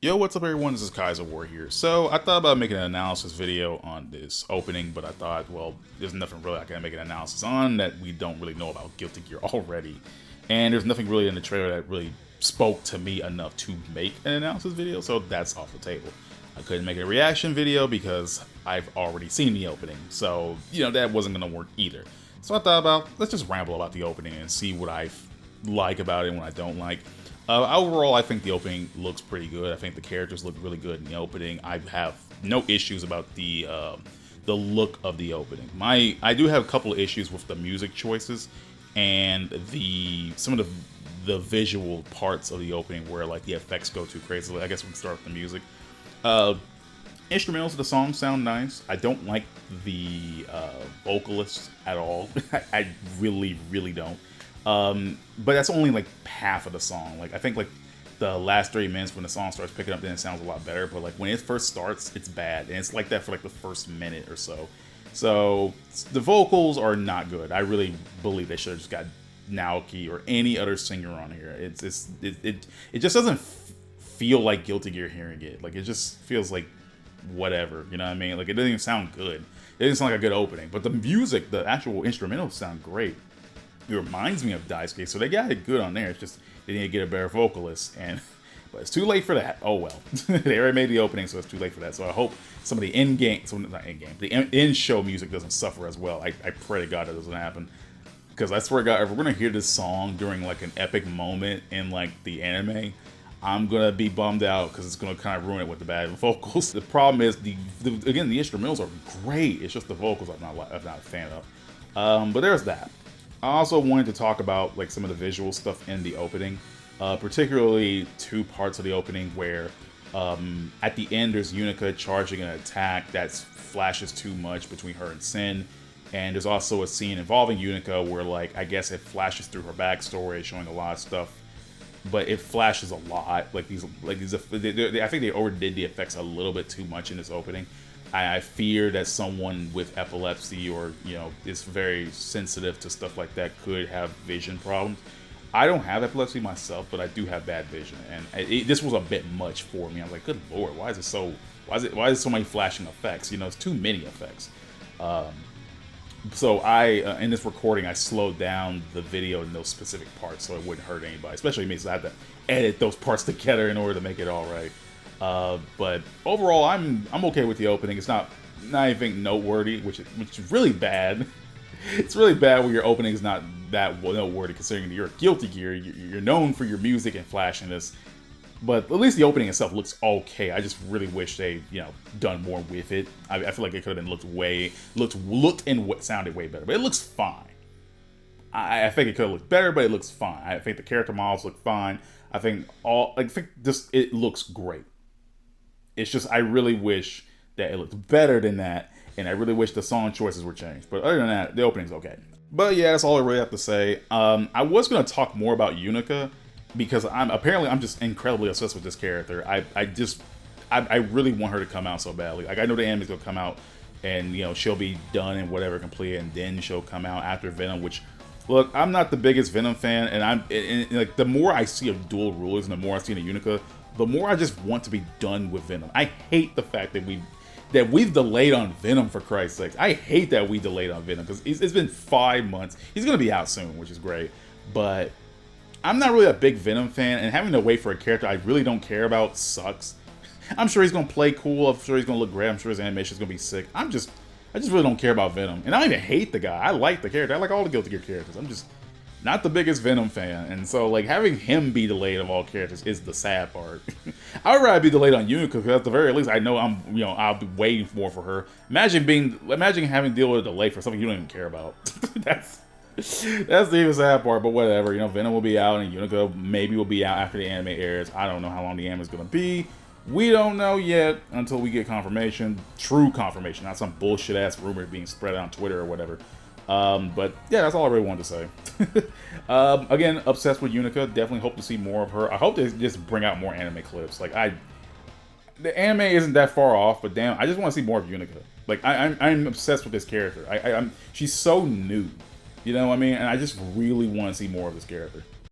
Yo, what's up everyone, this is Kaizouwar here. So, I thought about making an analysis video on this opening, but I thought, well, there's nothing really I can make an analysis on that we don't really know about Guilty Gear already. And there's nothing really in the trailer that really spoke to me enough to make an analysis video, so that's off the table. I couldn't make a reaction video because I've already seen the opening, so, that wasn't going to work either. So I thought about, let's just ramble about the opening and see what I like about it and what I don't like. Overall, I think the opening looks pretty good. I think the characters look really good in the opening. I have no issues about the look of the opening. I do have a couple of issues with the music choices and some of the visual parts of the opening where like the effects go too crazy. I guess we can start with the music. Instrumentals of the song sound nice. I don't like the vocalists at all. I really, really don't. But that's only like half of the song. Like I think like the last 3 minutes when the song starts picking up, then it sounds a lot better. But like when it first starts, it's bad, and it's like that for like the first minute or so. So the vocals are not good. I really believe they should have just got Naoki or any other singer on here. It just doesn't feel like Guilty Gear hearing it. Like it just feels like whatever. You know what I mean? Like it doesn't even sound good. It doesn't sound like a good opening. But the music, the actual instrumentals sound great. It reminds me of Daisuke, so they got it good on there. It's just they need to get a better vocalist, but it's too late for that. Oh well, they already made the opening, so it's too late for that. So I hope some of the not in-game, the in-show music doesn't suffer as well. I pray to God that doesn't happen, because I swear to God, if we're gonna hear this song during like an epic moment in like the anime, I'm gonna be bummed out because it's gonna kind of ruin it with the bad vocals. The problem is again the instrumentals are great. It's just the vocals I'm not a fan of. But there's that. I also wanted to talk about like some of the visual stuff in the opening, particularly 2 parts of the opening where at the end there's Yunika charging an attack that flashes too much between her and Sin, and there's also a scene involving Yunika where like I guess it flashes through her backstory, showing a lot of stuff, but it flashes a lot. I think they overdid the effects a little bit too much in this opening. I fear that someone with epilepsy or, is very sensitive to stuff like that could have vision problems. I don't have epilepsy myself, but I do have bad vision, and this was a bit much for me. I was like, good lord, why is it so many flashing effects? It's too many effects. So in this recording, I slowed down the video in those specific parts so it wouldn't hurt anybody, especially me, so I had to edit those parts together in order to make it all right. But overall, I'm okay with the opening. It's not anything noteworthy, which is really bad. It's really bad when your opening is not that noteworthy, considering you're a Guilty Gear. You're known for your music and flashiness, but at least the opening itself looks okay. I just really wish they, done more with it. I feel like it could have been looked and sounded way better, but it looks fine. I think it could have looked better, but it looks fine. I think the character models look fine. I think it looks great. It's just I really wish that it looked better than that, and I really wish the song choices were changed. But other than that, the opening's okay. But yeah, that's all I really have to say. I was gonna talk more about Yunika because I'm just incredibly obsessed with this character. I really want her to come out so badly. Like I know the anime's gonna come out, and she'll be done and whatever completed, and then she'll come out after Venom. Which, look, I'm not the biggest Venom fan, and like the more I see of dual rulers and the more I see of Yunika, the more I just want to be done with Venom. I hate the fact that we've delayed on Venom, for Christ's sake. I hate that we delayed on Venom because it's been 5 months. He's gonna be out soon, which is great, but I'm not really a big Venom fan, and having to wait for a character I really don't care about sucks. I'm sure he's gonna play cool. I'm sure he's gonna look great. I'm sure his animation is gonna be sick. I just really don't care about Venom, and I don't even hate the guy. I like the character. I like all the Guilty Gear characters. I'm just not the biggest Venom fan, and so like having him be delayed of all characters is the sad part. I'd rather be delayed on Yunika because at the very least I know I'll be waiting more for her. Imagine having to deal with a delay for something you don't even care about. that's the even sad part. But whatever, Venom will be out and Yunika maybe will be out after the anime airs. I don't know how long the anime is gonna be. We don't know yet until we get confirmation, true confirmation, not some bullshit ass rumor being spread on Twitter or whatever. But yeah, that's all I really wanted to say. Again, obsessed with Yunika. Definitely hope to see more of her. I hope they just bring out more anime clips. Like the anime isn't that far off, but damn, I just want to see more of Yunika. Like I'm obsessed with this character. She's so new, you know what I mean? And I just really want to see more of this character.